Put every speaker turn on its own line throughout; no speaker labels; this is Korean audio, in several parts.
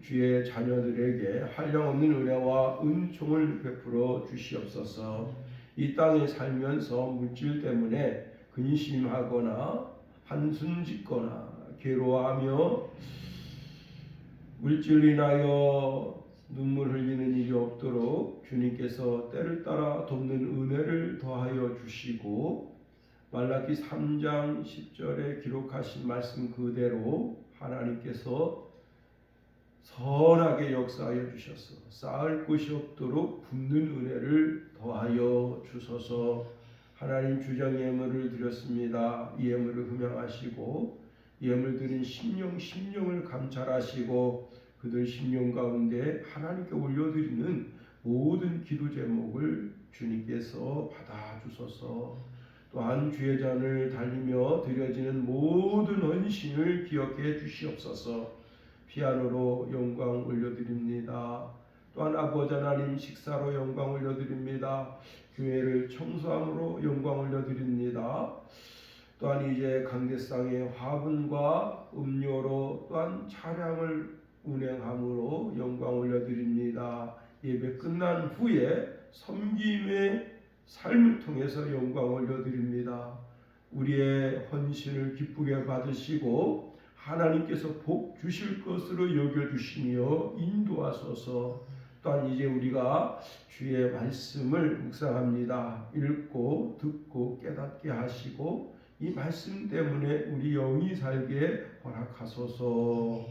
주의 자녀들에게 한량없는 은혜와 은총을 베풀어 주시옵소서. 이 땅에 살면서 물질 때문에 근심하거나 한숨 짓거나 괴로워하며 물질로 인하여 눈물 흘리는 일이 없도록 주님께서 때를 따라 돕는 은혜를 더하여 주시고, 말라기 3장 10절에 기록하신 말씀 그대로 하나님께서 선하게 역사하여 주셔서 쌓을 곳이 없도록 붓는 은혜를 더하여 주소서. 하나님, 주정 예물을 드렸습니다. 이 예물을 흠양하시고 예물 드린 심령을 감찰하시고 그들 심령 가운데 하나님께 올려드리는 모든 기도 제목을 주님께서 받아주소서. 또한 주의 잔을 달리며 드려지는 모든 헌신을 기억해 주시옵소서. 피아노로 영광 올려드립니다. 또한 아버지 하나님, 식사로 영광 올려드립니다. 교회를 청소함으로 영광 올려드립니다. 또한 이제 강대상의 화분과 음료로 또한 차량을 운행함으로 영광 올려드립니다. 예배 끝난 후에 섬김의 삶을 통해서 영광 올려드립니다. 우리의 헌신을 기쁘게 받으시고 하나님께서 복 주실 것으로 여겨주시며 인도하소서. 또한 이제 우리가 주의 말씀을 묵상합니다. 읽고 듣고 깨닫게 하시고 이 말씀 때문에 우리 영이 살게 허락하소서.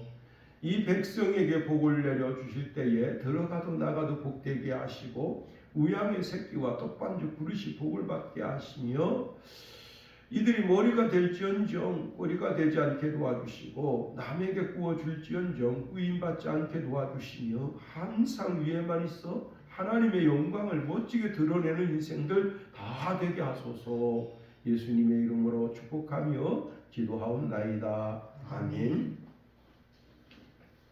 이 백성에게 복을 내려주실 때에 들어가도 나가도 복되게 하시고 우양의 새끼와 떡반죽 그릇이 복을 받게 하시며 이들이 머리가 될지언정 꼬리가 되지 않게 도와주시고 남에게 구워줄지언정 구임받지 않게 도와주시며 항상 위에만 있어 하나님의 영광을 멋지게 드러내는 인생들 다 되게 하소서. 예수님의 이름으로 축복하며 기도하옵나이다. 아멘.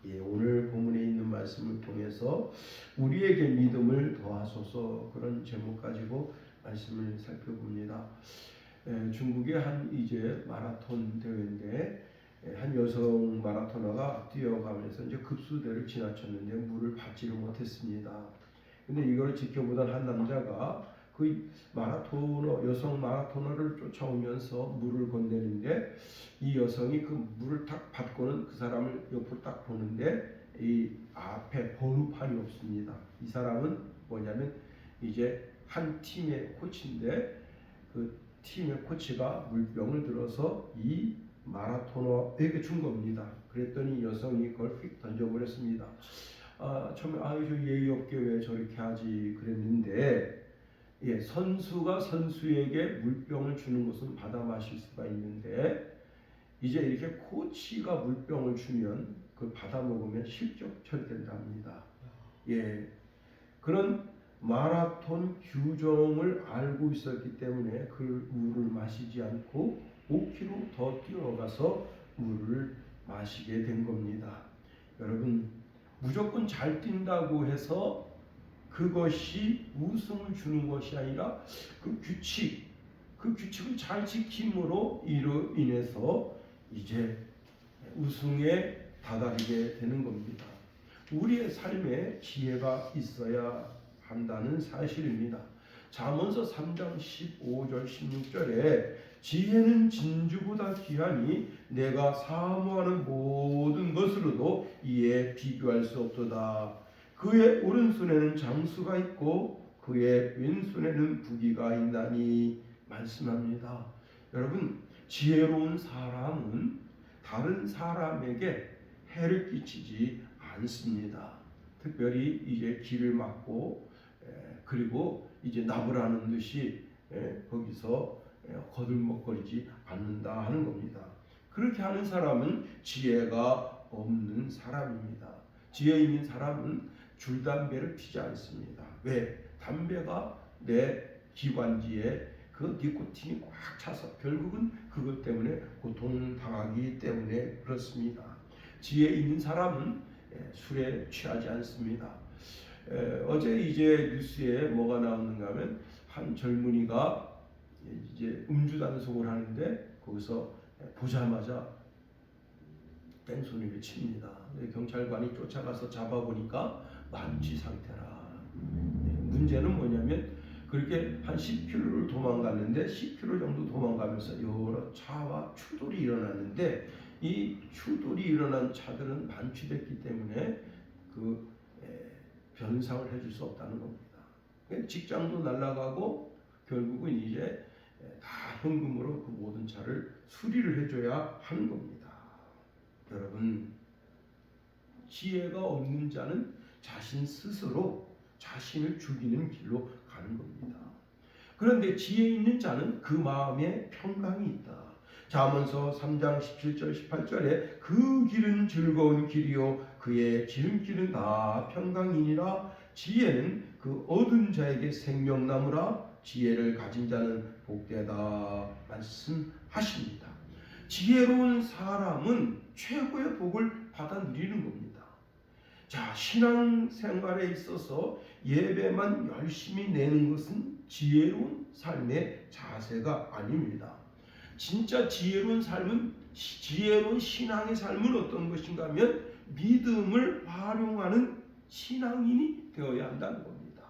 예, 오늘 본문에 있는 말씀을 통해서 우리에게 믿음을 더하소서, 그런 제목 가지고 말씀을 살펴봅니다. 중국의 한 이제 마라톤 대회인데 한 여성 마라토너가 뛰어가면서 이제 급수대를 지나쳤는데 물을 받지를 못했습니다. 근데 이걸 지켜보던 한 남자가 그 여성 마라토너를 쫓아오면서 물을 건네는데 이 여성이 그 물을 딱 받고는 그 사람을 옆으로 딱 보는데 이 앞에 번호판이 없습니다. 이 사람은 뭐냐면 이제 한 팀의 코치인데 그 팀의 코치가 물병을 들어서 이 마라토너에게 준 겁니다. 그랬더니 여성이 그걸 휙 던져버렸습니다. 처음에 저 예의 없게 왜 저렇게 하지 그랬는데, 예, 선수가 선수에게 물병을 주는 것은 받아 마실 수가 있는데 이제 이렇게 코치가 물병을 주면 그 받아 먹으면 실격처리된답니다. 예, 그런 마라톤 규정을 알고 있었기 때문에 그 물을 마시지 않고 5km 더 뛰어가서 물을 마시게 된 겁니다. 여러분, 무조건 잘 뛴다고 해서 그것이 우승을 주는 것이 아니라 그 규칙을 잘 지킴으로 이로 인해서 이제 우승에 다다르게 되는 겁니다. 우리의 삶에 지혜가 있어야 한다는 사실입니다. 잠언서 3장 15절 16절에 지혜는 진주보다 귀하니 내가 사모하는 모든 것으로도 이에 비교할 수 없도다. 그의 오른손에는 장수가 있고 그의 왼손에는 부귀가 있나니 말씀합니다. 여러분, 지혜로운 사람은 다른 사람에게 해를 끼치지 않습니다. 특별히 이제 길을 막고 그리고 이제 나무라는 듯이 거기서 거들먹거리지 않는다 하는 겁니다. 그렇게 하는 사람은 지혜가 없는 사람입니다. 지혜 있는 사람은 줄담배를 피지 않습니다. 왜? 담배가 내 기관지에 그 니코틴이 꽉 차서 결국은 그것 때문에 고통당하기 때문에 그렇습니다. 지혜 있는 사람은 술에 취하지 않습니다. 어제 이제 뉴스에 뭐가 나오는가 하면 한 젊은이가 이제 음주 단속을 하는데 거기서 보자마자 땡소리를 칩니다. 경찰관이 쫓아가서 잡아보니까 만취 상태라. 문제는 뭐냐면 그렇게 한 10km를 도망갔는데 10km 정도 도망가면서 여러 차와 추돌이 일어났는데 이 추돌이 일어난 차들은 만취됐기 때문에 그 변상을 해줄 수 없다는 겁니다. 직장도 날아가고 결국은 이제 다 현금으로 그 모든 차를 수리를 해줘야 하는 겁니다. 여러분, 지혜가 없는 자는 자신 스스로 자신을 죽이는 길로 가는 겁니다. 그런데 지혜 있는 자는 그 마음에 평강이 있다. 잠언서 3장 17절 18절에 그 길은 즐거운 길이요 그의 지름길은 다 평강이니라. 지혜는 그 얻은 자에게 생명나무라. 지혜를 가진 자는 복되다 말씀하십니다. 지혜로운 사람은 최고의 복을 받아 누리는 겁니다. 자, 신앙생활에 있어서 예배만 열심히 내는 것은 지혜로운 삶의 자세가 아닙니다. 진짜 지혜로운 삶은, 지혜로운 신앙의 삶은 어떤 것인가 하면 믿음을 활용하는 신앙인이 되어야 한다는 겁니다.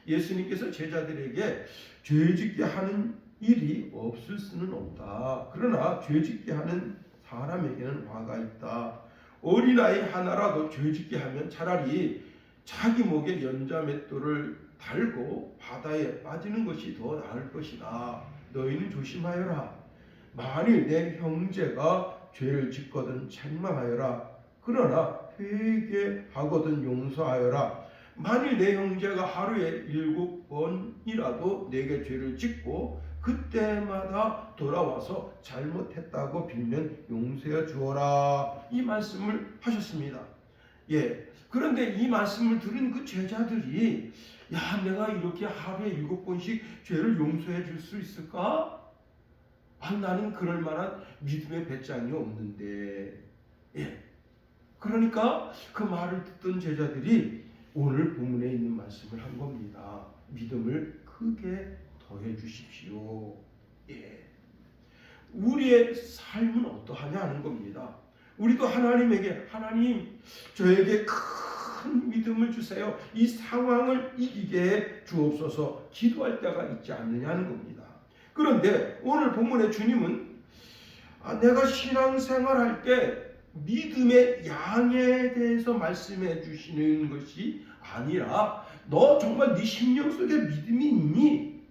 예수님께서 제자들에게 죄짓게 하는 일이 없을 수는 없다. 그러나 죄짓게 하는 사람에게는 화가 있다. 어린아이 하나라도 죄짓게 하면 차라리 자기 목에 연자맷돌을 달고 바다에 빠지는 것이 더 나을 것이다. 너희는 조심하여라. 만일 내 형제가 죄를 짓거든 책망하여라. 그러나 회개하거든 용서하여라. 만일 내 형제가 하루에 7번이라도 내게 죄를 짓고 그때마다 돌아와서 잘못했다고 빌면 용서해 주어라. 이 말씀을 하셨습니다. 그런데 이 말씀을 들은 그 제자들이 내가 이렇게 하루에 7번씩 죄를 용서해 줄 수 있을까? 나는 그럴 만한 믿음의 배짱이 없는데. 그러니까 그 말을 듣던 제자들이 오늘 본문에 있는 말씀을 한 겁니다. 믿음을 크게 더해 주십시오. 우리의 삶은 어떠하냐 하는 겁니다. 우리도 하나님에게 하나님 저에게 큰 믿음을 주세요. 이 상황을 이기게 해 주옵소서 기도할 때가 있지 않느냐는 겁니다. 그런데 오늘 본문의 주님은 내가 신앙생활할 때 믿음의 양에 대해서 말씀해 주시는 것이 아니라 너 정말 네 심령 속에 믿음이 있니?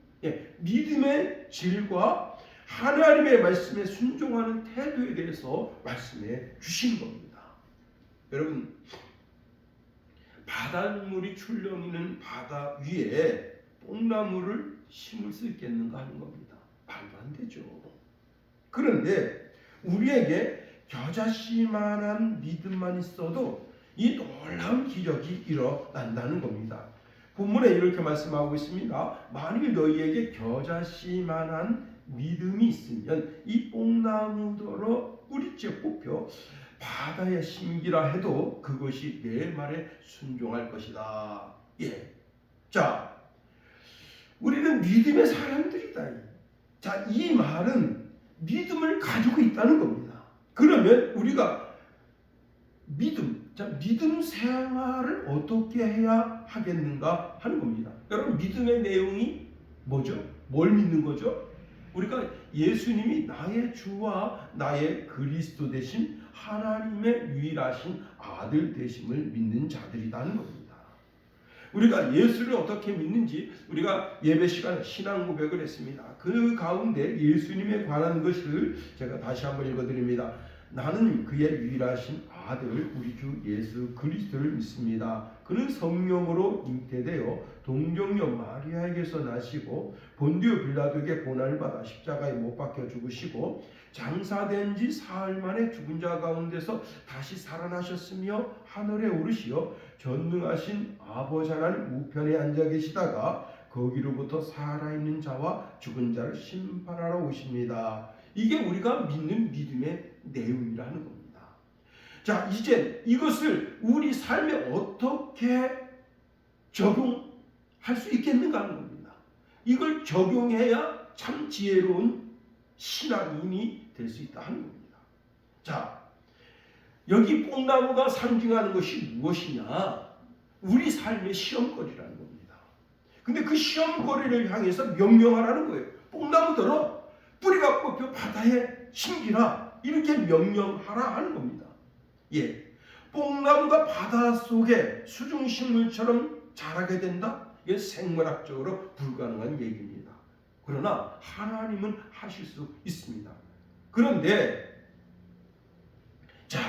믿음의 질과 하나님의 말씀에 순종하는 태도에 대해서 말씀해 주신 겁니다. 여러분, 바닷물이 출렁이는 바다 위에 뽕나무를 심을 수 있겠는가 하는 겁니다. 말도 안 되죠. 그런데 우리에게 겨자씨만한 믿음만 있어도 이 놀라운 기적이 일어난다는 겁니다. 본문에 이렇게 말씀하고 있습니다. 만일 너희에게 겨자씨만한 믿음이 있으면 이 뽕나무더러 뿌리째 뽑혀 바다에 심기라 해도 그것이 내 말에 순종할 것이다. 자, 우리는 믿음의 사람들이다. 자, 이 말은 믿음을 가지고 있다는 겁니다. 그러면 우리가 믿음 생활을 어떻게 해야 하겠는가 하는 겁니다. 여러분, 믿음의 내용이 뭐죠? 뭘 믿는 거죠? 우리가 예수님이 나의 주와 나의 그리스도 되신 하나님의 유일하신 아들 되심을 믿는 자들이라는 겁니다. 우리가 예수를 어떻게 믿는지 우리가 예배 시간에 신앙 고백을 했습니다. 그 가운데 예수님에 관한 것을 제가 다시 한번 읽어드립니다. 나는 그의 유일하신 아들 우리 주 예수 그리스도를 믿습니다. 그는 성령으로 잉태되어 동정녀 마리아에게서 나시고 본디오 빌라도에게 고난을 받아 십자가에 못 박혀 죽으시고 장사된 지 사흘 만에 죽은 자 가운데서 다시 살아나셨으며 하늘에 오르시어 전능하신 아버지 하나님 우편에 앉아 계시다가 거기로부터 살아있는 자와 죽은 자를 심판하러 오십니다. 이게 우리가 믿는 믿음의 내용이라는 겁니다. 자, 이제 이것을 우리 삶에 어떻게 적용할 수 있겠는가 하는 겁니다. 이걸 적용해야 참 지혜로운 신앙인이 될 수 있다 하는 겁니다. 자, 여기 뽕나무가 상징하는 것이 무엇이냐? 우리 삶의 시험거리라는 겁니다. 근데 그 시험거리를 향해서 명령하라는 거예요. 뽕나무들어 뿌리가 뽑혀 바다에 심기라, 이렇게 명령하라 하는 겁니다. 예, 뽕나무가 바다 속에 수중식물처럼 자라게 된다? 이게 생물학적으로 불가능한 얘기입니다. 그러나 하나님은 하실 수 있습니다. 그런데 자,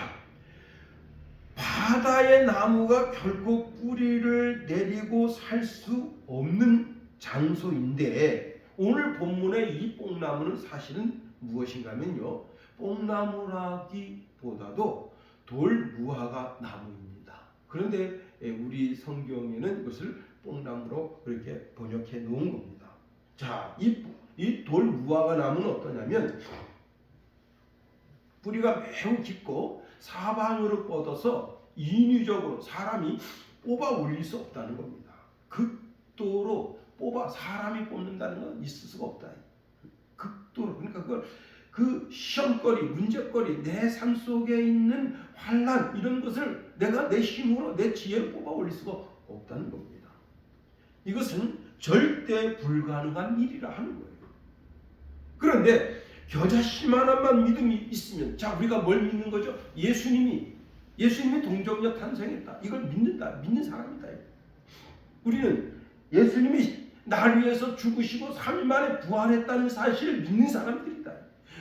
바다의 나무가 결코 뿌리를 내리고 살 수 없는 장소인데, 오늘 본문의 이 뽕나무는 사실은 무엇인가 하면요, 뽕나무라기보다도 돌무화과 나무입니다. 그런데 우리 성경에는 이것을 뽕나무로 그렇게 번역해 놓은 겁니다. 자, 이 돌무화과 나무는 어떠냐면 뿌리가 매우 깊고 사방으로 뻗어서 인위적으로 사람이 뽑아 올릴 수 없다는 겁니다. 극도로 사람이 뽑는다는 건 있을 수가 없다. 극도로. 그러니까 그걸 그 시험거리, 문제거리, 내 삶 속에 있는 환난, 이런 것을 내가 내 힘으로, 내 지혜로 뽑아 올릴 수가 없다는 겁니다. 이것은 절대 불가능한 일이라 하는 거예요. 그런데 겨자씨만한 믿음이 있으면, 자, 우리가 뭘 믿는 거죠? 예수님이 동정녀 탄생했다, 이걸 믿는 사람이다. 우리는 예수님이 날 위해서 죽으시고 3일 만에 부활했다는 사실을 믿는 사람들이다.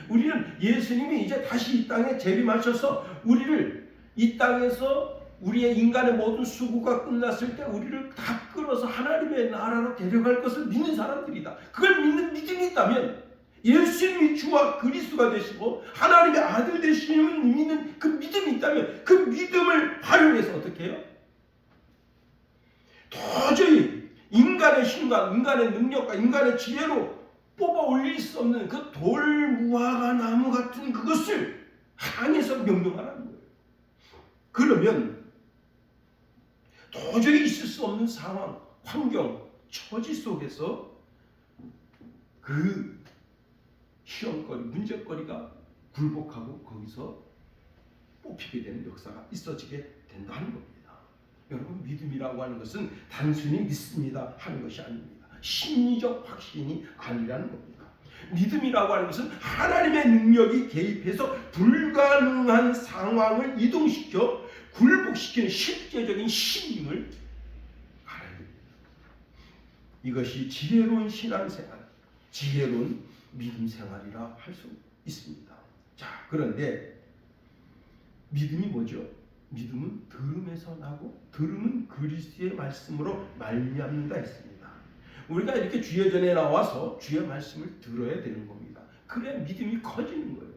우리는 예수님이 이제 다시 이 땅에 재림하셔서 우리를 이 땅에서 우리의 인간의 모든 수고가 끝났을 때 우리를 다 끌어서 하나님의 나라로 데려갈 것을 믿는 사람들이다. 그걸 믿는 믿음이 있다면, 예수님이 주와 그리스도가 되시고 하나님의 아들 되시는 믿는 그 믿음이 있다면, 그 믿음을 활용해서 어떻게 해요? 도저히 인간의 힘과 인간의 능력과 인간의 지혜로 뽑아 올릴 수 없는 그 돌무화과 나무 같은 그것을 향해서 명령하라는 거예요. 그러면 도저히 있을 수 없는 상황, 환경, 처지 속에서 그 시험거리, 문제거리가 굴복하고 거기서 뽑히게 되는 역사가 있어지게 된다는 겁니다. 여러분, 믿음이라고 하는 것은 단순히 믿습니다 하는 것이 아닙니다. 심리적 확신이 아니라는 겁니다. 믿음이라고 하는 것은 하나님의 능력이 개입해서 불가능한 상황을 이동시켜 굴복시키는 실제적인 힘임을 알아야 됩니다. 이것이 지혜로운 신앙생활, 지혜로운 믿음 생활이라 할 수 있습니다. 자, 그런데 믿음이 뭐죠? 믿음은 들음에서 나고 들음은 그리스도의 말씀으로 말미암는다 했습니다. 우리가 이렇게 주의 전에 나와서 주의 말씀을 들어야 되는 겁니다. 그래야 믿음이 커지는 거예요.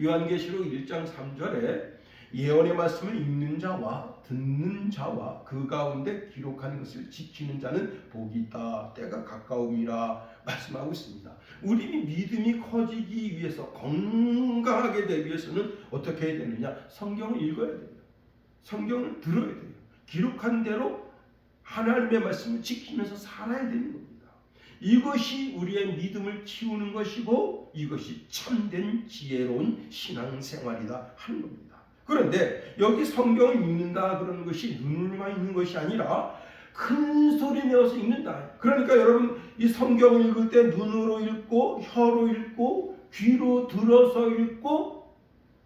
요한계시록 1장 3절에 예언의 말씀을 읽는 자와 듣는 자와 그 가운데 기록하는 것을 지키는 자는 복이 있다, 때가 가까움이라 말씀하고 있습니다. 우리는 믿음이 커지기 위해서, 건강하게 되기 위해서는 어떻게 해야 되느냐? 성경을 읽어야 돼요. 성경을 들어야 돼요. 기록한 대로 하나님의 말씀을 지키면서 살아야 되는 겁니다. 이것이 우리의 믿음을 키우는 것이고, 이것이 참된 지혜로운 신앙생활이다 하는 겁니다. 그런데 여기 성경을 읽는다 그러는 것이 눈으로만 읽는 것이 아니라 큰 소리 내어서 읽는다. 그러니까 여러분, 이 성경을 읽을 때 눈으로 읽고 혀로 읽고 귀로 들어서 읽고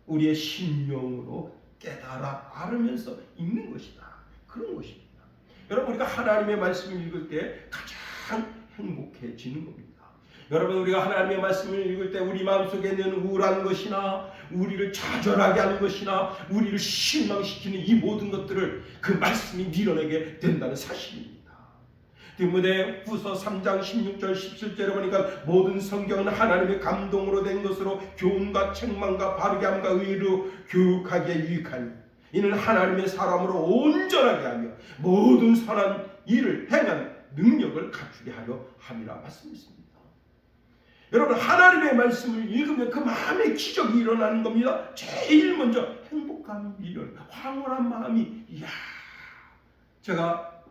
우리의 심령으로 깨달아 알으면서 읽는 것이다. 그런 것입니다. 여러분, 우리가 하나님의 말씀을 읽을 때 가장 행복해지는 겁니다. 여러분, 우리가 하나님의 말씀을 읽을 때 우리 마음속에 있는 우울한 것이나 우리를 좌절하게 하는 것이나 우리를 실망시키는 이 모든 것들을 그 말씀이 밀어내게 된다는 사실입니다. 디모데후서 3장 16절 17절에 보니까 모든 성경은 하나님의 감동으로 된 것으로 교훈과 책망과 바르게 함과 의로 교육하기에 유익하니 이는 하나님의 사람으로 온전하게 하며 모든 선한 일을 행한 능력을 갖추게 하려 함이라 말씀했습니다. 여러분, 하나님의 말씀을 읽으면 그 마음에 기적이 일어나는 겁니다. 제일 먼저 행복감이 일어나요. 황홀한 마음이, 이야, 제가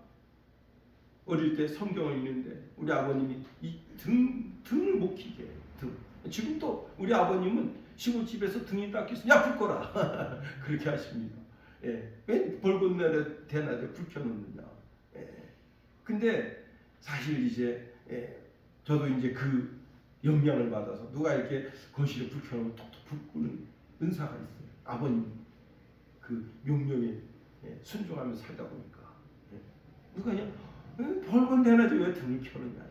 어릴 때 성경을 읽는데 우리 아버님이 이 등을 못 키게 해요. 지금도 우리 아버님은 시골집에서 등이 닦였으면 야, 불 꺼라. 그렇게 하십니다. 예. 왜 벌겋게 대낮에 불 켜놓느냐. 예. 근데 사실 이제 저도 이제 그 영향을 받아서 누가 이렇게 거실에 불 켜놓으면 톡톡 불 끄는 은사가 있어요. 아버님 그 명령에 순종하면서 살다 보니까 누가 그냥 벌건 대낮에 왜 등을 켜느냐.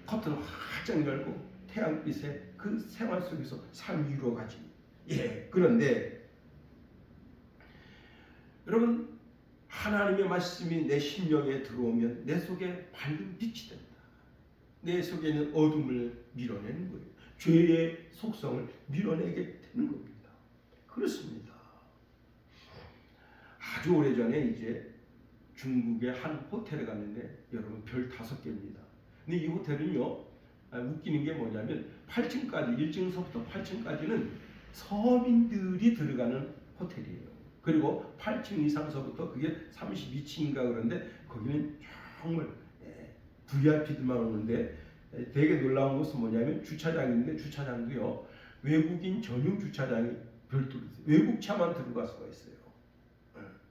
커튼을 활짝 열고 태양빛에 그 생활 속에서 삶이 이루어가지. 그런데 여러분, 하나님의 말씀이 내 심령에 들어오면 내 속에 밝은 빛이 된다. 내 속에 있는 어둠을 밀어내는 거예요. 죄의 속성을 밀어내게 되는 겁니다. 그렇습니다. 아주 오래전에 이제 중국의 한 호텔에 갔는데 여러분 별 5개입니다. 근데 이 호텔은요, 웃기는 게 뭐냐면 8층까지 1층서부터 8층까지는 서민들이 들어가는 호텔이에요. 그리고 8층 이상서부터 그게 32층인가 그런데 거기는 정말 VIP들만 오는데 되게 놀라운 것은 뭐냐면 주차장인데 주차장도요 외국인 전용 주차장이 별도로 있어요. 외국 차만 들어갈 수가 있어요.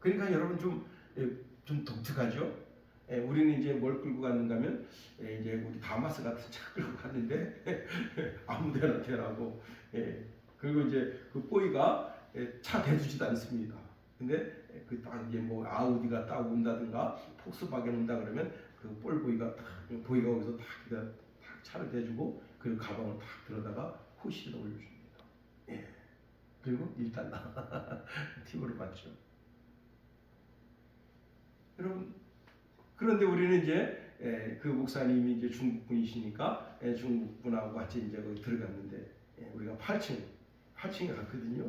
그러니까 여러분 좀 독특하죠. 우리는 이제 뭘 끌고 갔는가 하면 이제 우리 다마스 같은 차 끌고 갔는데 아무데나 대라고. 그리고 이제 그 보이가 차 대주지도 않습니다. 근데 그 딱 이제 뭐 아우디가 딱 온다든가 폭스바겐 온다 그러면 그 볼보이가 딱 보이가 거기서 딱 차를 대주고 그리고 가방을 딱 들어다가 호실에 올려줍니다. 그리고 $1 팁으로 받죠. 여러분, 그런데 우리는 이제 그 목사님이 이제 중국 분이시니까 중국 분하고 같이 이제 거기 들어갔는데 우리가 8층에 갔거든요.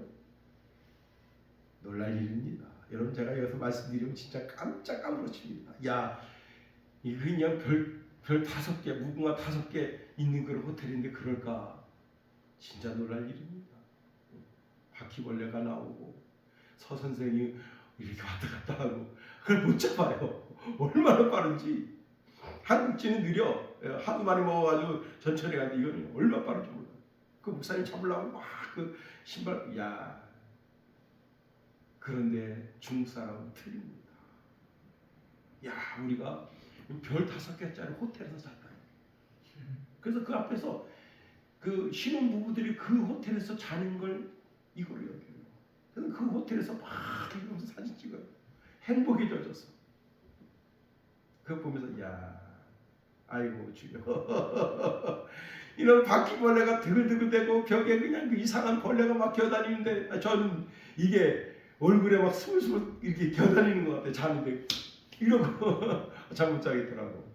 놀랄 일입니다. 여러분, 제가 여기서 말씀드리면 진짜 깜짝 까무러칩니다. 야, 이거 그냥 별 5개, 무궁화 5개 있는 그런 호텔인데 그럴까? 진짜 놀랄 일입니다. 바퀴벌레가 나오고 서선생이 이렇게 왔다 갔다 하고 그걸 못 잡아요. 얼마나 빠른지. 한국지는 느려. 하도 많이 먹어가지고 천천히 가는데 이거는 얼마나 빠른지 몰라요. 그 목사님 잡으려고 막 그 신발, 야. 그런데 중국 사람은 틀립니다. 야, 우리가 별 5개짜리 호텔에서 잤다. 그래서 그 앞에서 그 신혼부부들이 그 호텔에서 자는 걸 이거로 여겨요. 그래서 그 호텔에서 막 이러면서 사진 찍어요. 행복에 젖었어. 그거 보면서 야, 아이고 주여. 이런 바퀴벌레가 드글드글대고 벽에 그냥 그 이상한 벌레가 막 기어다니는데 저는 이게 얼굴에 막 스물스물 이렇게 기어다니는 것 같아. 자는데 이러고 잠 못 자겠더라고.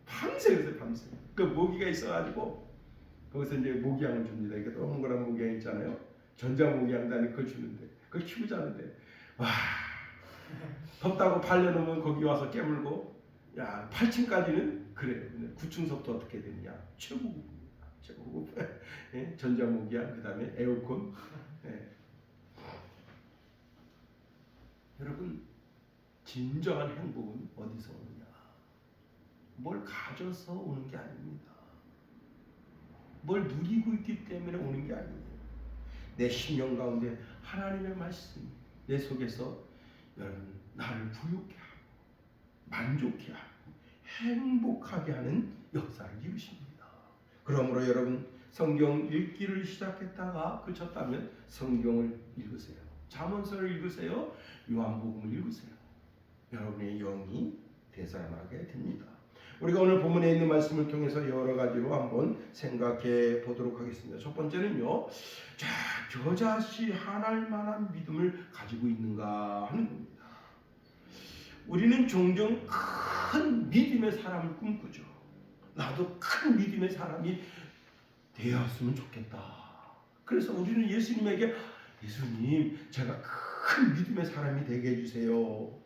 밤새 그래서 밤새. 그 모기가 있어가지고 거기서 이제 모기향을 줍니다. 이렇게 동그란 모기향 있잖아요. 전자모기향단이 그걸 주는데 그걸 키우자는데 와, 덥다고 발려놓으면 거기 와서 깨물고. 야, 8층까지는 그래요. 9층서부터 어떻게 되느냐? 최고급입니다. 최고급. 전자모기향, 그 다음에 에어컨. 여러분, 진정한 행복은 어디서 오느냐? 뭘 가져서 오는 게 아닙니다. 뭘 누리고 있기 때문에 오는 게 아니에요. 내 심령 가운데 하나님의 말씀이 내 속에서 여러분 나를 부유케 하고 만족케 하고 행복하게 하는 역사를 이루십니다. 그러므로 여러분, 성경 읽기를 시작했다가 그쳤다면 성경을 읽으세요. 잠언서를 읽으세요. 요한복음을 읽으세요. 여러분의 영이 되살아나게 됩니다. 우리가 오늘 본문에 있는 말씀을 통해서 여러 가지로 한번 생각해 보도록 하겠습니다. 첫 번째는요, 자, 겨자씨 하나일 만한 믿음을 가지고 있는가 하는 겁니다. 우리는 종종 큰 믿음의 사람을 꿈꾸죠. 나도 큰 믿음의 사람이 되었으면 좋겠다. 그래서 우리는 예수님에게, 예수님, 제가 큰 믿음의 사람이 되게 해주세요.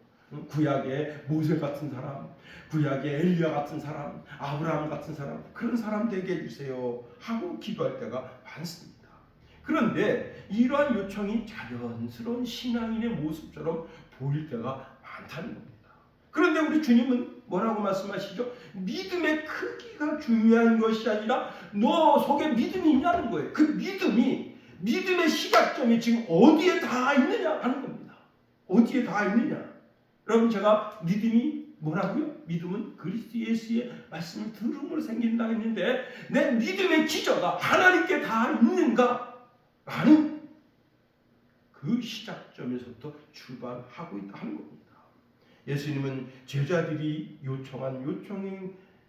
구약의 모세 같은 사람, 구약의 엘리야 같은 사람, 아브라함 같은 사람, 그런 사람 되게 해주세요 하고 기도할 때가 많습니다. 그런데 이러한 요청이 자연스러운 신앙인의 모습처럼 보일 때가 많다는 겁니다. 그런데 우리 주님은 뭐라고 말씀하시죠? 믿음의 크기가 중요한 것이 아니라 너 속에 믿음이 있냐는 거예요. 그 믿음의 시작점이 지금 어디에 다 있느냐 하는 겁니다. 어디에 다 있느냐. 여러분, 제가 믿음이 뭐라고요? 믿음은 그리스도 예수의 말씀을 들음으로 생긴다 했는데, 내 믿음의 기저가 하나님께 다 있는가? 라는 그 시작점에서부터 출발하고 있다 하는 겁니다. 예수님은 제자들이 요청한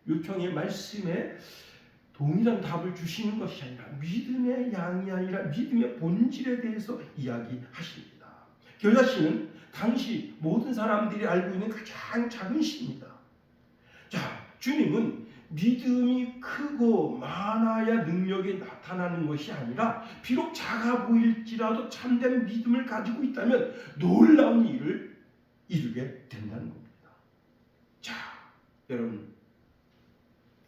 요청의 말씀에 동일한 답을 주시는 것이 아니라 믿음의 양이 아니라 믿음의 본질에 대해서 이야기하십니다. 겨자씨는 당시 모든 사람들이 알고 있는 가장 작은 씨입니다. 자, 주님은 믿음이 크고 많아야 능력이 나타나는 것이 아니라 비록 작아 보일지라도 참된 믿음을 가지고 있다면 놀라운 일을 이루게 된다는 겁니다. 자, 여러분,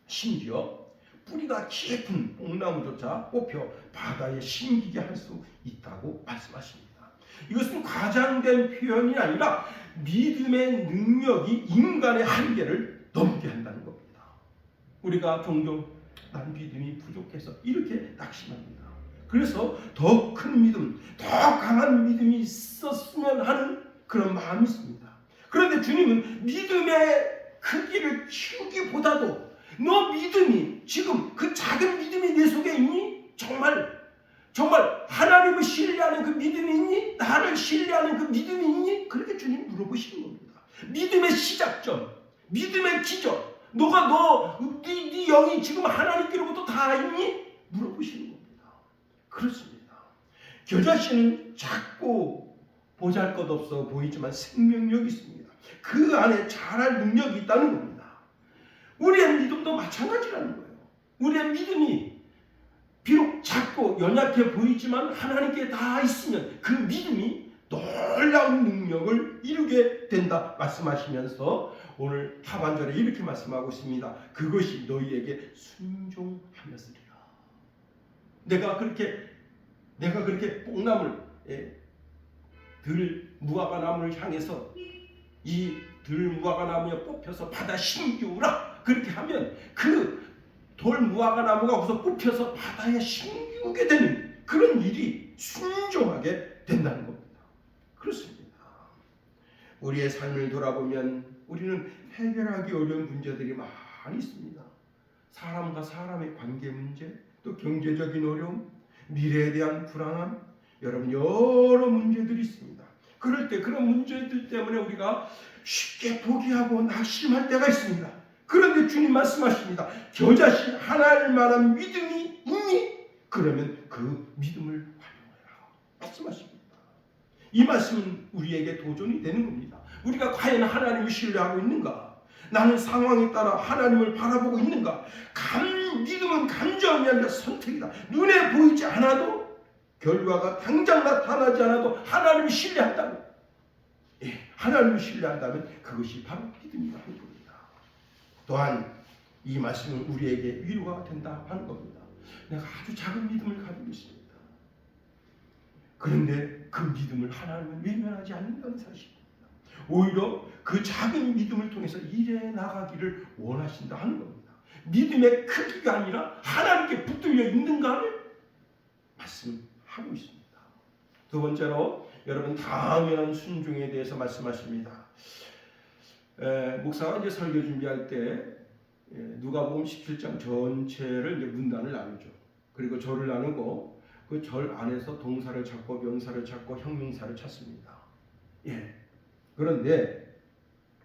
심지어 뿌리가 깊은 뽕나무조차 뽑혀 바다에 심기게 할 수 있다고 말씀하십니다. 이것은 과장된 표현이 아니라 믿음의 능력이 인간의 한계를 넘게 한다는 겁니다. 우리가 종종 난 믿음이 부족해서 이렇게 낙심합니다. 그래서 더 큰 믿음, 더 강한 믿음이 있었으면 하는 그런 마음이 있습니다. 그런데 주님은 믿음의 크기를 키우기보다도 너 믿음이 지금 그 작은 믿음이 내 속에 있니? 정말 하나님을 신뢰하는 그 믿음이 있니? 나를 신뢰하는 그 믿음이 있니? 그렇게 주님 물어보시는 겁니다. 믿음의 시작점, 믿음의 기저, 네 영이 지금 하나님께로부터 다 있니? 물어보시는 겁니다. 그렇습니다. 겨자씨는 작고 보잘것없어 보이지만 생명력이 있습니다. 그 안에 자랄 능력이 있다는 겁니다. 우리의 믿음도 마찬가지라는 거예요. 우리의 믿음이 비록 작고 연약해 보이지만 하나님께 다 있으면 그 믿음이 놀라운 능력을 이루게 된다 말씀하시면서 오늘 하반절에 이렇게 말씀하고 있습니다. 그것이 너희에게 순종하였으리라. 내가 그렇게 뽕나물, 들 무화과 나무를 향해서 이 들 무화과 나무에 뽑혀서 바다 심기우라 그렇게 하면 그 돌 무화과 나무가 우선 뽑혀서 바다에 심기우게 되는 그런 일이 순종하게 된다는 겁니다. 그렇습니다. 우리의 삶을 돌아보면 우리는 해결하기 어려운 문제들이 많이 있습니다. 사람과 사람의 관계 문제, 또 경제적인 어려움, 미래에 대한 불안함, 여러 문제들이 있습니다. 그럴 때 그런 문제들 때문에 우리가 쉽게 포기하고 낙심할 때가 있습니다. 그런데 주님 말씀하십니다. 겨자씨 하나일 만한 믿음이 있니? 그러면 그 믿음을 활용하라 말씀하십니다. 이 말씀은 우리에게 도전이 되는 겁니다. 우리가 과연 하나님을 신뢰하고 있는가? 나는 상황에 따라 하나님을 바라보고 있는가? 믿음은 감정이 아니라 선택이다. 눈에 보이지 않아도 결과가 당장 나타나지 않아도 하나님을 신뢰한다면, 하나님을 신뢰한다면 그것이 바로 믿음이라는 겁니다. 또한 이 말씀은 우리에게 위로가 된다 하는 겁니다. 내가 아주 작은 믿음을 가지고 있습니다. 그런데 그 믿음을 하나님은 외면하지 않는다는 사실입니다. 오히려 그 작은 믿음을 통해서 일해 나가기를 원하신다 하는 겁니다. 믿음의 크기가 아니라 하나님께 붙들려 있는가를 말씀하고 있습니다. 두 번째로 여러분 당연한 순종에 대해서 말씀하십니다. 목사가 이제 설교 준비할 때 누가복음 17장 전체를 이제 문단을 나누죠. 그리고 절을 나누고 그 절 안에서 동사를 찾고 명사를 찾고 형용사를 찾습니다. 그런데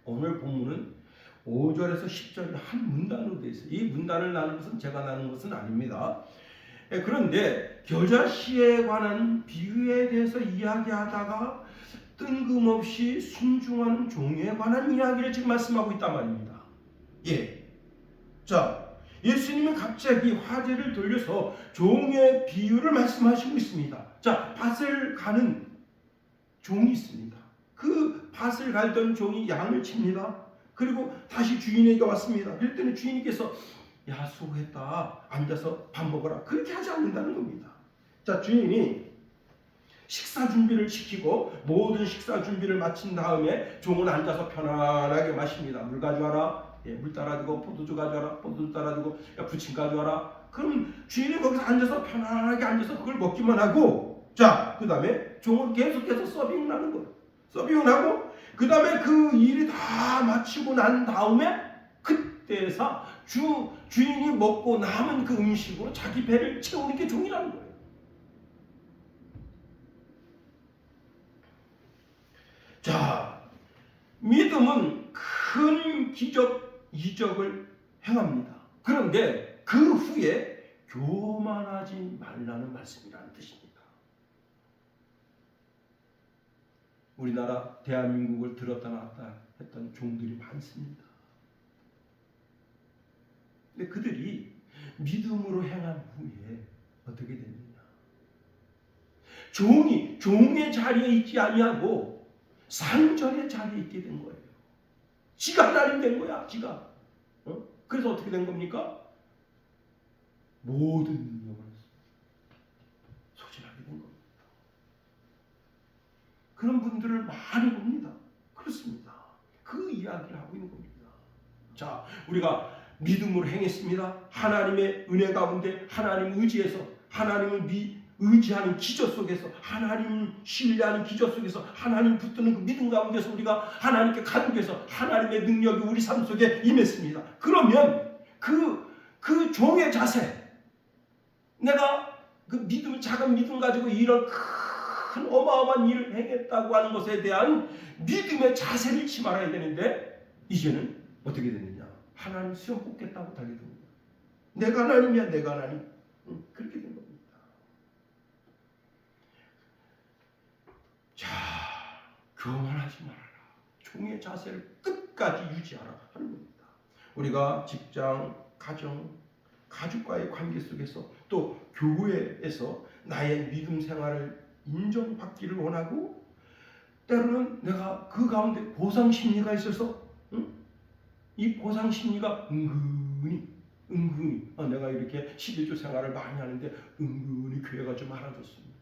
오늘 본문은 5절에서 10절이 한 문단으로 되어 있어요. 이 문단을 나눈 것은 제가 나눈 것은 아닙니다. 그런데 겨자씨에 관한 비유에 대해서 이야기하다가 뜬금없이 순종하는 종에 관한 이야기를 지금 말씀하고 있단 말입니다. 자, 예수님은 갑자기 화제를 돌려서 종의 비유를 말씀하시고 있습니다. 자, 밭을 가는 종이 있습니다. 그 밭을 갈던 종이 양을 칩니다. 그리고 다시 주인에게 왔습니다. 그랬더니 주인께서 야, 수고했다. 앉아서 밥 먹어라. 그렇게 하지 않는다는 겁니다. 자, 주인이 식사 준비를 시키고 모든 식사 준비를 마친 다음에 종은 앉아서 편안하게 마십니다. 물 가져와라. 예, 물 따라두고 포도주 가져와라. 포도주 따라두고 부침 가져와라. 그럼 주인이 거기서 앉아서 편안하게 앉아서 그걸 먹기만 하고, 자, 그 다음에 종은 계속해서 서빙을 하는 거예요. 서빙을 하고 그 다음에 그 일이 다 마치고 난 다음에 그때서 주인이 먹고 남은 그 음식으로 자기 배를 채우는 게 종이라는 거예요. 자, 믿음은 큰 기적, 이적을 행합니다. 그런데 그 후에 교만하지 말라는 말씀이라는 뜻입니다. 우리나라 대한민국을 들었다 놨다 했던 종들이 많습니다. 근데 그들이 믿음으로 행한 후에 어떻게 됐느냐? 종의 자리에 있지 아니하고 상전의 자리에 있게 된 거예요. 지가 하나님 된 거야, 지가. 그래서 어떻게 된 겁니까? 모든 능력을 소진하게 된 겁니다. 그런 분들을 많이 봅니다. 그렇습니다. 그 이야기를 하고 있는 겁니다. 자, 우리가 믿음으로 행했습니다. 하나님의 은혜 가운데 하나님 의지해서 하나님을 의지하는 기저 속에서 하나님 신뢰하는 기저 속에서 하나님 붙드는 그 믿음 가운데서 우리가 하나님께 간구해서 하나님의 능력이 우리 삶 속에 임했습니다. 그러면 그 종의 자세, 내가 그 믿음, 작은 믿음 가지고 이런 큰 어마어마한 일을 행했다고 하는 것에 대한 믿음의 자세를 잃지 말아야 되는데 이제는 어떻게 됐느냐? 하나님 시험 뽑겠다고 달려듭니다. 내가 하나님이야, 내가 하나님. 그렇게 된 겁니다. 자, 교만하지 말아라. 종의 자세를 끝까지 유지하라 하는 겁니다. 우리가 직장, 가정, 가족과의 관계 속에서 또 교회에서 나의 믿음 생활을 인정받기를 원하고 때로는 내가 그 가운데 보상심리가 있어서 이 보상심리가 은근히 내가 이렇게 11조 생활을 많이 하는데 은근히 교회가 좀 알아줬습니다.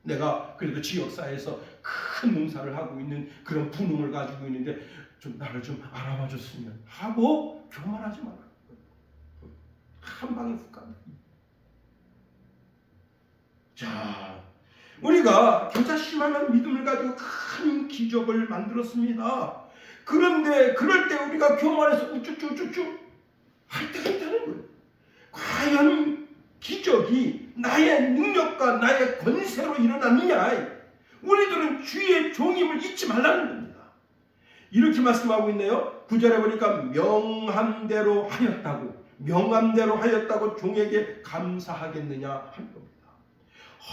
내가 그래도 지역사회에서 큰 봉사를 하고 있는 그런 분홍을 가지고 있는데 좀 나를 좀 알아봐 줬으면 하고 교만하지 마라. 한 방에 훅 간다. 자, 우리가 겨자씨만한 믿음을 가지고 큰 기적을 만들었습니다. 그런데 그럴 때 우리가 교만해서 우쭈쭈쭈쭈 할 때가 있다는 거예요. 과연 기적이 나의 능력과 나의 권세로 일어났느냐? 우리들은 주의 종임을 잊지 말라는 겁니다. 이렇게 말씀하고 있네요. 9절에 보니까 명함대로 하였다고 종에게 감사하겠느냐 하는 겁니다.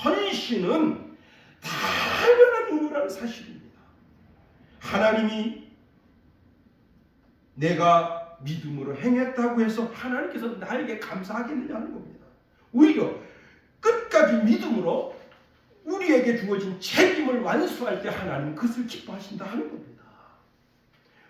헌신은 당연한 의무라는 사실입니다. 하나님이 내가 믿음으로 행했다고 해서 하나님께서 나에게 감사하겠느냐 하는 겁니다. 오히려 끝까지 믿음으로 우리에게 주어진 책임을 완수할 때 하나님 그것을 기뻐하신다 하는 겁니다.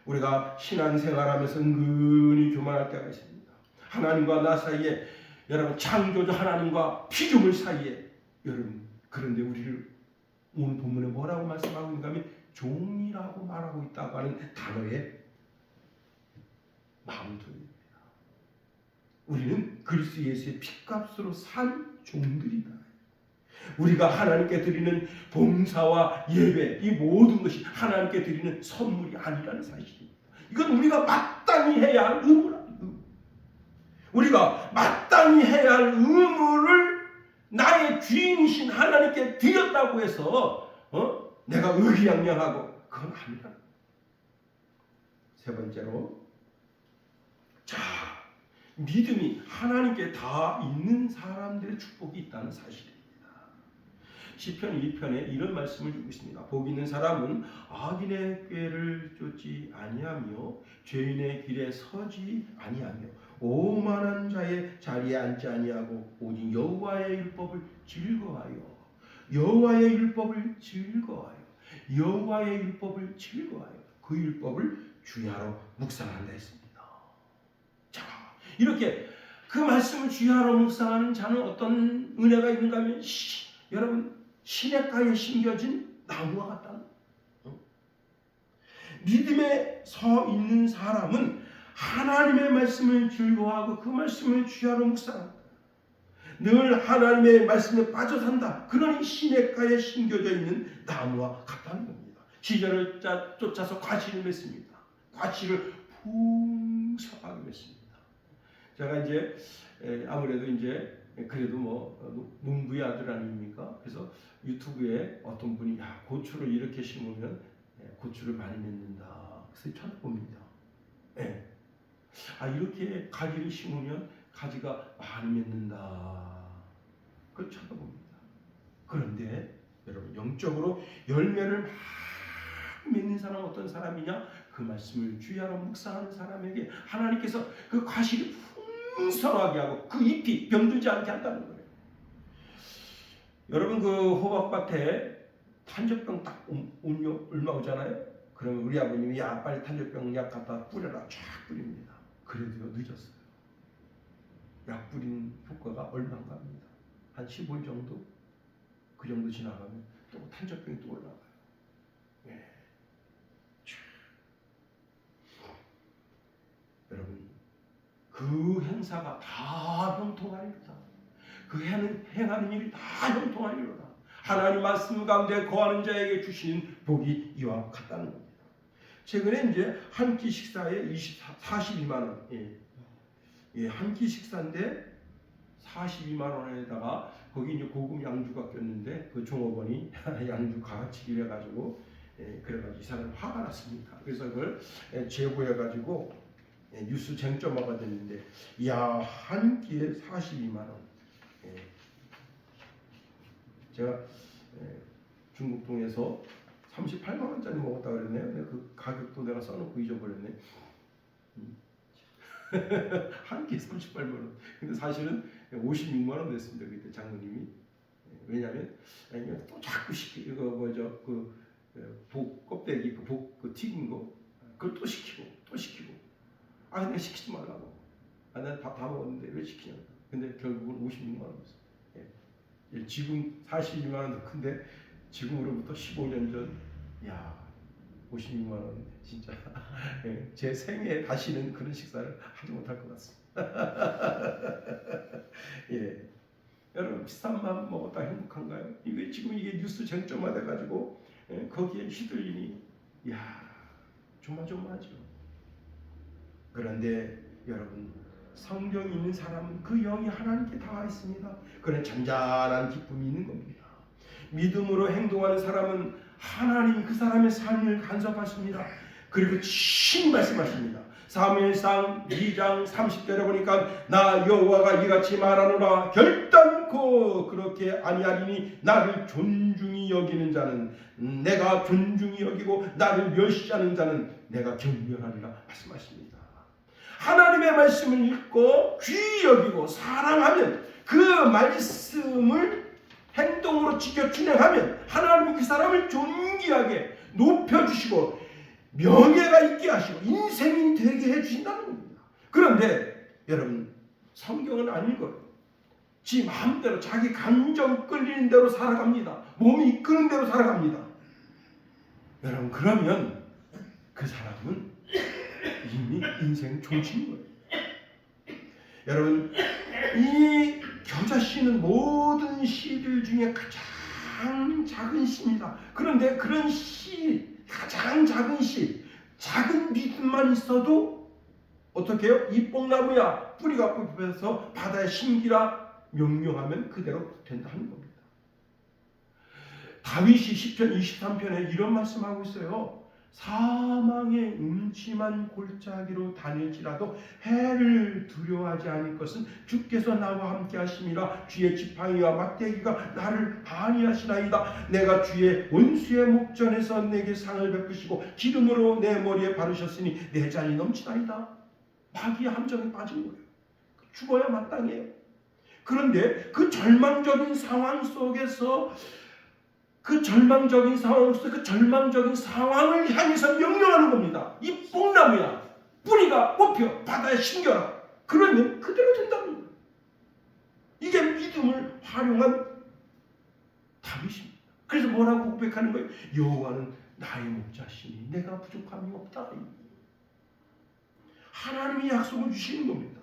우리가 신앙생활하면서 은근히 교만할 때가 있습니다. 하나님과 나 사이에, 여러분 창조주 하나님과 피조물 사이에, 여러분 그런데 우리를 오늘 본문에 뭐라고 말씀하고 있는가 하면 종이라고 말하고 있다고 하는 단어에 마음도입니다. 우리는 그리스도 예수의 핏값으로 산 종들이다. 우리가 하나님께 드리는 봉사와 예배, 이 모든 것이 하나님께 드리는 선물이 아니라는 사실입니다. 이건 우리가 마땅히 해야 할 의무랍니다. 우리가 마땅히 해야 할 의무를 나의 주인이신 하나님께 드렸다고 해서 내가 의기양양하고 그건 아니다. 세 번째로, 자, 믿음이 하나님께 다 있는 사람들의 축복이 있다는 사실입니다. 시편 1편에 이런 말씀을 주고 있습니다. 복 있는 사람은 악인의 꾀를 쫓지 아니하며 죄인의 길에 서지 아니하며 오만한 자의 자리에 앉지 아니하고 오직 여호와의 율법을 즐거워하여 그 율법을 주야로 묵상한다 했습니다. 자, 이렇게 그 말씀을 주야로 묵상하는 자는 어떤 은혜가 있는가 하면 여러분 시냇가에 심겨진 나무와 같다는 거예요. 믿음에 서 있는 사람은 하나님의 말씀을 즐거워하고 그 말씀을 주야로 묵상한다. 늘 하나님의 말씀에 빠져 산다. 그러니 시냇가에 심겨져 있는 나무와 같다는 겁니다. 시절을 쫓아서 과실을 맺습니다. 과실을 풍성하게 맺습니다. 제가 이제 아무래도 이제 그래도 뭐 농부의 아들 아닙니까? 그래서 유튜브에 어떤 분이 야, 고추를 이렇게 심으면 고추를 많이 맺는다. 그래서 찾아봅니다. 네. 아, 이렇게 가지를 심으면 가지가 많이 맺는다. 그걸 찾아봅니다. 그런데 여러분 영적으로 열매를 막 맺는 사람은 어떤 사람이냐? 그 말씀을 주야로 묵상하는 사람에게 하나님께서 그 과실을 풍성하게 하고 그 잎이 병들지 않게 한다는 거예요. 여러분 그 호박밭에 탄저병 딱 울마 오잖아요. 그러면 우리 아버님이 야 빨리 탄저병 약 갖다 뿌려라 쫙 뿌립니다. 그래도요 늦었어요. 약 뿌린 효과가 얼마인가 합니다. 한 15일 정도? 그 정도 지나가면 또 탄저병이 또 올라가요. 네. 여러분 그 행사가 다 형통하리로다. 그 행하는 일이 다 형통하리로다. 하나님 말씀 가운데 거하는 자에게 주시는 복이 이와 같다는 겁니다. 최근에 이제 한 끼 식사에 42만 원. 한 끼 식사인데 42만 원에다가 거기 이제 고급 양주가 꼈는데 그 종업원이 양주 가치기를 해가지고 그래가지고 이 사람 화가 났습니다. 그래서 그걸 제보해가지고 뉴스 쟁점화가 됐는데 야, 한 끼에 42만 원. 제가 중국동에서 38만 원짜리 먹었다 그랬네요. 근데 그 가격도 내가 써놓고 잊어버렸네. 한 끼에 38만 원. 근데 사실은 56만 원 냈습니다. 그때 장모님이. 왜냐면 또 자꾸 시키고 뭐죠 복 껍데기 그 튀긴 거 그걸 또 시키고 또 시키고. 아 내가 시키지 말라고. 아 내가 다 먹었는데 왜 시키냐고. 근데 결국은 56만 원 냈어요. 지금 42만 원도 큰데 지금으로부터 15년 전, 야 56만 원 진짜 제 생애에 다시는 그런 식사를 하지 못할 것 같습니다. 예, 여러분 비싼 맘 먹었다 행복한가요? 이게 지금 이게 뉴스 쟁점화 돼가지고 거기에 휘둘리니, 야 조마조마하죠. 그런데 여러분 성경이 있는 사람은 그 영이 하나님께 닿아 있습니다. 그런 잔잔한 기쁨이 있는 겁니다. 믿음으로 행동하는 사람은 하나님 그 사람의 삶을 간섭하십니다. 그리고 친히 말씀하십니다. 사무엘상 2장 30절에 보니까 나 여호와가 이같이 말하노라 결단코 그렇게 아니하리니 나를 존중히 여기는 자는 내가 존중히 여기고 나를 멸시하는 자는 내가 경멸하리라 말씀하십니다. 하나님의 말씀을 읽고 귀히 여기고 사랑하면 그 말씀을 행동으로 지켜 준행하면 하나님이 그 사람을 존귀하게 높여주시고 명예가 있게 하시고 인생이 되게 해주신다는 겁니다. 그런데 여러분 성경은 안 읽어요. 지 마음대로 자기 감정 끌리는 대로 살아갑니다. 몸이 이끄는 대로 살아갑니다. 여러분 그러면 그 사람은 이미 인생 종치는 거예요. 여러분 이 겨자씨는 모든 씨들 중에 가장 작은 씨입니다. 그런데 그런 씨, 가장 작은 씨, 작은 믿음만 있어도 어떻게 해요? 이 뽕나무야 뿌리가 뽑혀서 바다에 심기라 명령하면 그대로 된다 하는 겁니다. 다윗이 시편 23편에 이런 말씀하고 있어요. 사망의 음침한 골짜기로 다닐지라도 해를 두려워하지 않을 것은 주께서 나와 함께 하심이라. 주의 지팡이와 막대기가 나를 안위하시나이다. 내가 주의 원수의 목전에서 내게 상을 베푸시고 기름으로 내 머리에 바르셨으니 내 잔이 넘치나이다. 마귀의 함정에 빠진 거예요. 죽어야 마땅해요. 그런데 그 절망적인 상황 속에서 그 절망적인 상황을 향해서 명령하는 겁니다. 이 뽕나무야 뿌리가 뽑혀 바다에 심겨라. 그러면 그대로 된다는 거예요. 이게 믿음을 활용한 다윗입니다. 그래서 뭐라고 고백하는 거예요? 여호와는 나의 목자시니 내가 부족함이 없다. 하나님이 약속을 주시는 겁니다.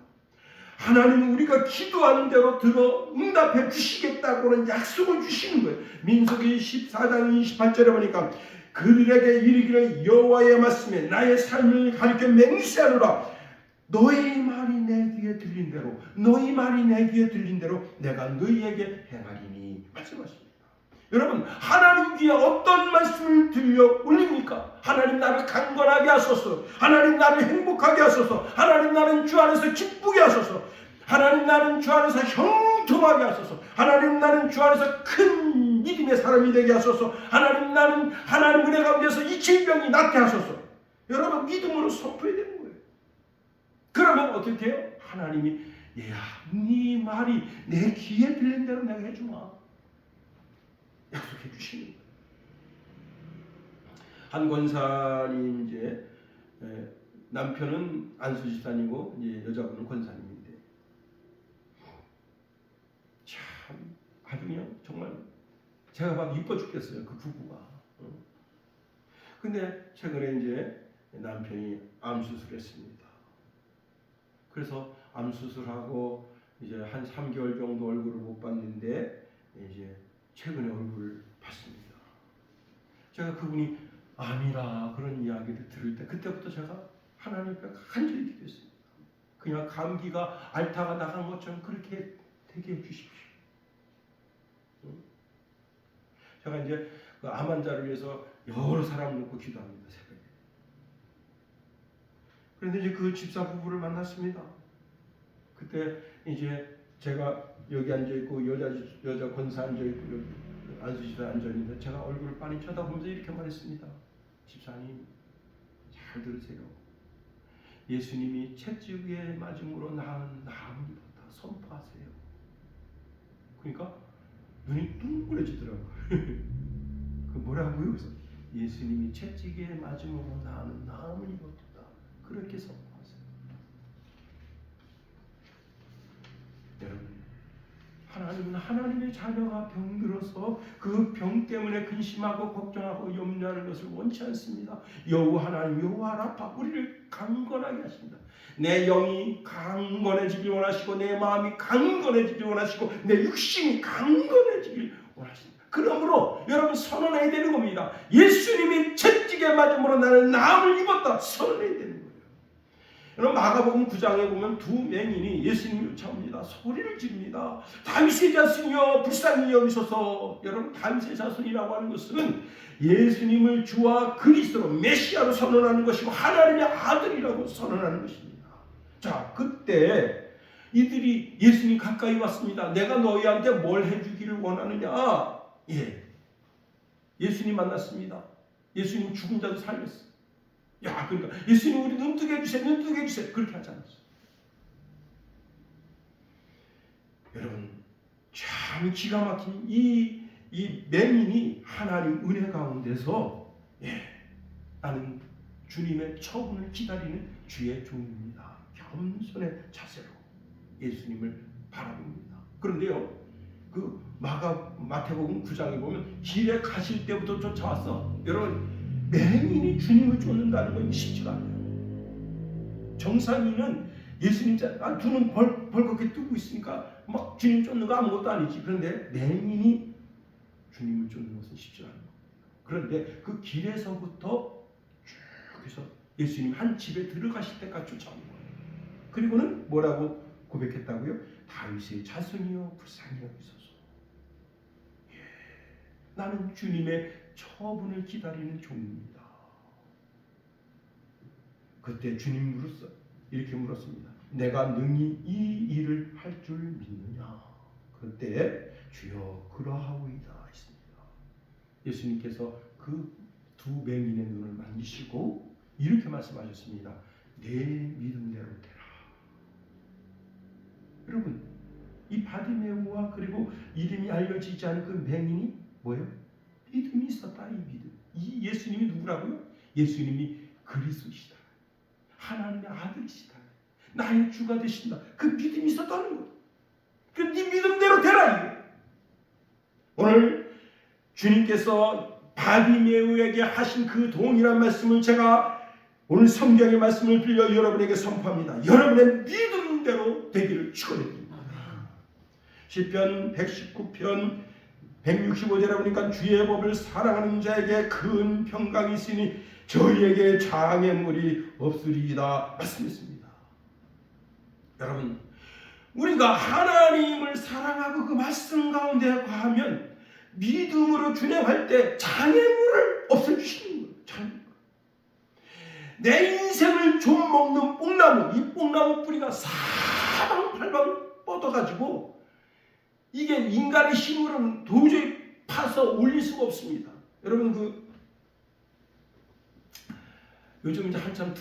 하나님은 우리가 기도하는 대로 들어 응답해 주시겠다고는 약속을 주시는 거예요. 민수기 14장 28절에 보니까 그들에게 이르기를 여호와의 말씀에 나의 삶을 가리켜 맹세하노라. 너희 말이 내 귀에 들린 대로 너희 말이 내 귀에 들린 대로 내가 너희에게 행하리니 말씀하십니다. 여러분, 하나님 귀에 어떤 말씀을 들려 올립니까? 하나님 나를 강건하게 하소서. 하나님 나를 행복하게 하소서. 하나님 나는 주 안에서 기쁘게 하소서. 하나님 나는 주 안에서 형통하게 하소서. 하나님 나는 주 안에서 큰 믿음의 사람이 되게 하소서. 하나님 나는 하나님 은혜 가운데서 이 질병이 낫게 하소서. 여러분, 믿음으로 선포해야 되는 거예요. 그러면 어떻게 해요? 하나님이 얘야, 네 말이 내 귀에 들린 대로 내가 해주마. 약속해 주시는 거예요. 한 권사님 이제 남편은 안수집사님이고 이제 여자분은 권사님인데 참 아주 그냥 정말 제가 막 이뻐 죽겠어요, 그 부부가. 근데 최근에 이제 남편이 암 수술했습니다. 그래서 암 수술하고 이제 한 3개월 정도 얼굴을 못 봤는데 이제 최근에 얼굴을 봤습니다. 제가 그분이 암이라 그런 이야기를 들을 때 그때부터 제가 하나님 앞에 간절히 기도했습니다. 그냥 감기가 앓다가 나간 것처럼 그렇게 되게 해주십시오. 제가 이제 그 암 환자를 위해서 여러 사람 놓고 기도합니다, 새벽에. 그런데 이제 그 집사 부부를 만났습니다. 그때 이제 제가 여기 앉아 있고 여자 권사 앉아 있고 안수집사 앉아 있는데 제가 얼굴을 빤히 쳐다보면서 이렇게 말했습니다. 집사님, 잘 들으세요. 예수님이 채찍에 맞음으로 나은 나음을 입었다 선포하세요. 그러니까 눈이 둥그레지더라고요. 그 뭐라고요? 그래서 예수님이 채찍에 맞음으로 나은 나음을 입었다. 그렇게 선포하세요. 여러분, 하나님은 하나님의 자녀가 병들어서 그 병 때문에 근심하고 걱정하고 염려하는 것을 원치 않습니다. 여호와 하나님, 여호와 라파, 우리를 강건하게 하십니다. 내 영이 강건해지길 원하시고 내 마음이 강건해지길 원하시고 내 육신이 강건해지길 원하십니다. 그러므로 여러분 선언해야 되는 겁니다. 예수님이 채찍에 맞음으로 나는 나음을 입었다 선언해야 되는 거예요. 여러분 마가복음 9장에 보면 두 맹인이 예수님을 요청합니다. 소리를 지릅니다. 다윗의 자손이여 불쌍히 여기소서. 여러분 다윗의 자손이라고 하는 것은 예수님을 주와 그리스도로 메시아로 선언하는 것이고 하나님의 아들이라고 선언하는 것입니다. 자, 그때 이들이 예수님 가까이 왔습니다. 내가 너희한테 뭘 해주기를 원하느냐? 예수님 만났습니다. 예수님 죽은 자도 살렸어요. 야, 그러니까 예수님 우리 눈 뜨게 해주세요. 눈 뜨게 해주세요. 그렇게 하지 않았어요. 여러분 참 기가 막힌 이 맹인이 하나님 은혜 가운데서 나는 주님의 처분을 기다리는 주의 종입니다. 겸손의 자세로 예수님을 바라봅니다. 그런데요, 그 마태복음 9장에 보면 길에 가실 때부터 쫓아왔어. 여러분 맹인이 주님을 쫓는다는 건 쉽지가 않아요. 정상인은 예수님 두 눈 벌겋게 뜨고 있으니까 막 주님 쫓는 거 아무것도 아니지. 그런데 맹인이 주님을 쫓는 것은 쉽지 않아요. 그런데 그 길에서부터 쭉 해서 예수님 한 집에 들어가실 때까지 쫓아온 거예요. 그리고는 뭐라고 고백했다고요? 다윗의 자손이여 불쌍히 여기소서. 나는 주님의 처분을 기다리는 종입니다. 그때 주님 이렇게 물었습니다. 내가 능히 이 일을 할 줄 믿느냐? 그때 주여 그러하오이다 했습니다. 예수님께서 그 두 맹인의 눈을 만지시고 이렇게 말씀하셨습니다. 내 믿음대로 되라. 여러분 이 바디메오와 그리고 이름이 알려지지 않은 그 맹인이 뭐예요? 믿음이 있었다. 이 믿음. 이 예수님이 누구라고요? 예수님이 그리스도시다. 하나님의 아들이시다. 나의 주가 되신다. 그 믿음이 있었다는 거예요. 그 네 믿음대로 되라. 이게. 오늘 주님께서 바디메우에게 하신 그 동일한 말씀을 제가 오늘 성경의 말씀을 빌려 여러분에게 선포합니다. 여러분의 믿음대로 되기를 축원드립니다. 시편 119편 165절에 보니까 주의 법을 사랑하는 자에게 큰 평강이 있으니 저희에게 장애물이 없으리이다 말씀했습니다. 여러분, 우리가 하나님을 사랑하고 그 말씀 가운데 거하면 믿음으로 준행할 때 장애물을 없애주시는 거예요. 장애물. 내 인생을 좀 먹는 뽕나무, 이 뽕나무 뿌리가 사방팔방 뻗어가지고 이게 인간의 힘으로는 도저히 파서 올릴 수가 없습니다. 여러분, 요즘 이제 한참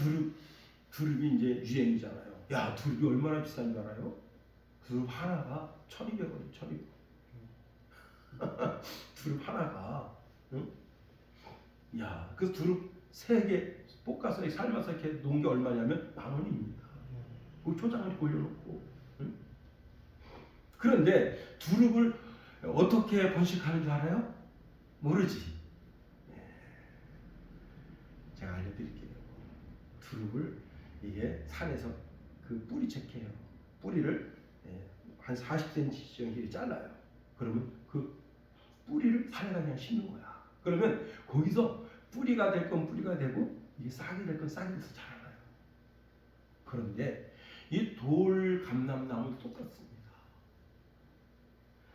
두릅이 이제 유행이잖아요. 야, 두릅이 얼마나 비싼 줄 알아요? 두릅 하나가 1,200원이에요. 1,200원. 두릅 하나가, 응? 야, 그 두릅 3개 볶아서 삶아서 이렇게 놓은 게 얼마냐면 10,000원입니다. 그 초장을 올려놓고. 응? 그런데 두릅을 어떻게 번식하는 줄 알아요? 모르지. 제가 알려드릴게요. 두릅을 이게 산에서 그 뿌리 체크해요. 뿌리를 한 40cm 정도 잘라요. 그러면 그 뿌리를 산에다 그냥 심는 거야. 그러면 거기서 뿌리가 될 건 뿌리가 되고 이게 싹이 될 건 싹이 돼서 자라나요. 그런데 이 돌감람나무도 똑같습니다.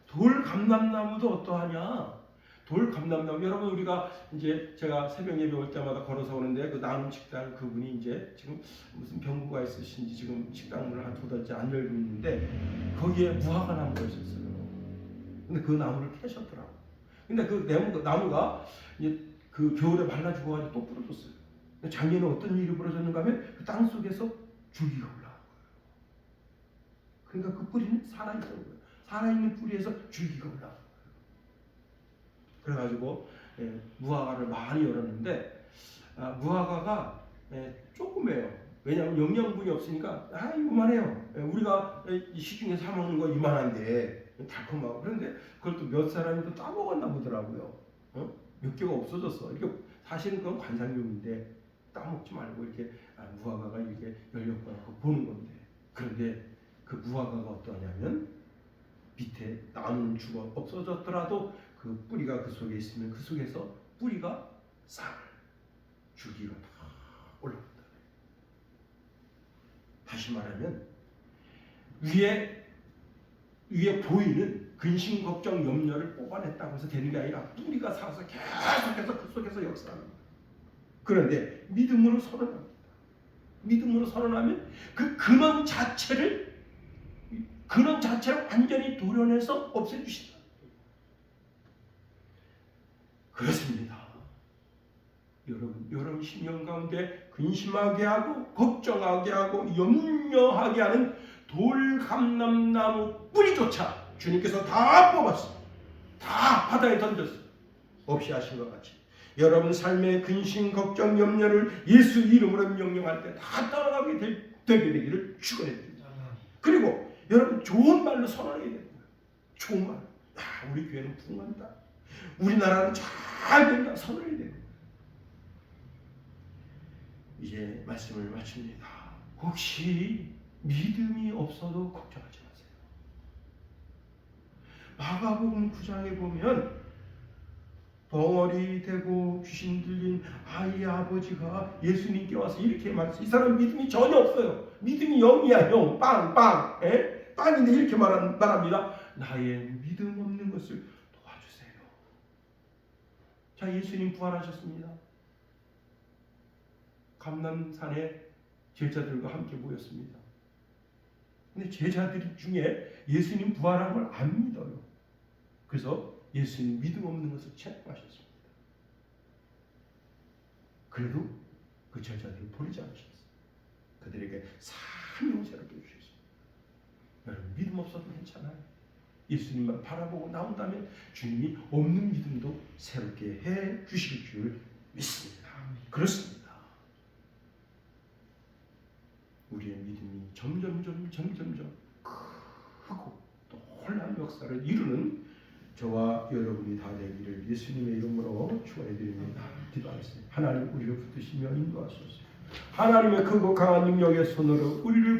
돌감람나무도 어떠하냐? 돌감람나무, 여러분, 우리가 이제 제가 새벽 예배 올 때마다 걸어서 오는데 그 나눔 식당 그분이 이제 지금 무슨 병구가 있으신지 지금 식당문을 한 2달째 안 열고 있는데 거기에 무화과 나무가 있었어요. 근데 그 나무를 캐셨더라고. 근데 그 나무가 이제 그 겨울에 말라 죽어가지고 또 부러졌어요. 작년에 어떤 일이 벌어졌는가 하면 그 땅 속에서 줄기가 올라온 거예요. 그러니까 그 뿌리는 살아있던 거예요. 살아있는 뿌리에서 줄기가 올라온 거예요. 그래가지고 무화과를 많이 열었는데 무화과가 조그매요. 왜냐하면 영양분이 없으니까 이만해요. 우리가 시중에 사 먹는 거 이만한데 달콤하고. 그런데 그걸 또 몇 사람이 또 따먹었나 보더라고요. 몇 개가 없어졌어. 이게 사실은 그건 관상용인데 따먹지 말고 이렇게 무화과가 이렇게 열렸구나 보는 건데. 그런데 그 무화과가 어떠냐면 밑에 나무는 죽어 없어졌더라도 그 뿌리가 그 속에 있으면 그 속에서 뿌리가 싹 줄기가 다 올라간다. 다시 말하면 위에 보이는 근심, 걱정, 염려를 뽑아냈다고 해서 되는 게 아니라 뿌리가 살아서 계속해서 그 속에서 역사합니다. 그런데 믿음으로 선언합니다. 믿음으로 선언하면 그 근원 자체를 완전히 도려내서 없애주신다. 그렇습니다. 여러분 심령 가운데 근심하게 하고 걱정하게 하고 염려하게 하는 돌감람나무 뿌리조차 주님께서 다 뽑았습니다. 다 바다에 던졌습니다. 없이 하신 것 같이 여러분 삶의 근심, 걱정, 염려를 예수 이름으로 명령할 때 다 떠나가게 되게 되기를 축원드립니다. 그리고 여러분 좋은 말로 선언해야 됩니다. 좋은 말. 우리 교회는 풍한다. 우리나라는 잘 된다. 선언해야 됩니다. 이제 말씀을 마칩니다. 혹시 믿음이 없어도 걱정하지 마세요. 마가복음 9장에 보면 벙어리 되고 귀신 들린 아이의 아버지가 예수님께 와서 이렇게 말했어요. 이 사람 믿음이 전혀 없어요. 믿음이 0이야. 0. 빵. 빵인데 이렇게 말합니다. 나의 믿음 없는 것을 도와주세요. 자, 예수님 부활하셨습니다. 감람산에 제자들과 함께 모였습니다. 근데 제자들 중에 예수님 부활한 걸 안 믿어요. 그래서 예수님 믿음 없는 것을 체포하셨습니다. 그래도 그 제자들을 버리지 않으셨어요. 그들에게 삼형제를 주셨습니다. 여러분 믿음 없어도 괜찮아요. 예수님만 바라보고 나온다면 주님이 없는 믿음도 새롭게 해 주실 줄 믿습니다. 그렇습니다. 우리의 믿음이 점점 크고 놀라운 역사를 이루는 저와 여러분이 다 되기를 예수님의 이름으로 축원해드립니다. 기도하겠습니다. 하나님 우리를 붙드시며 인도하소서. 하나님의 크고 강한 능력의 손으로 우리를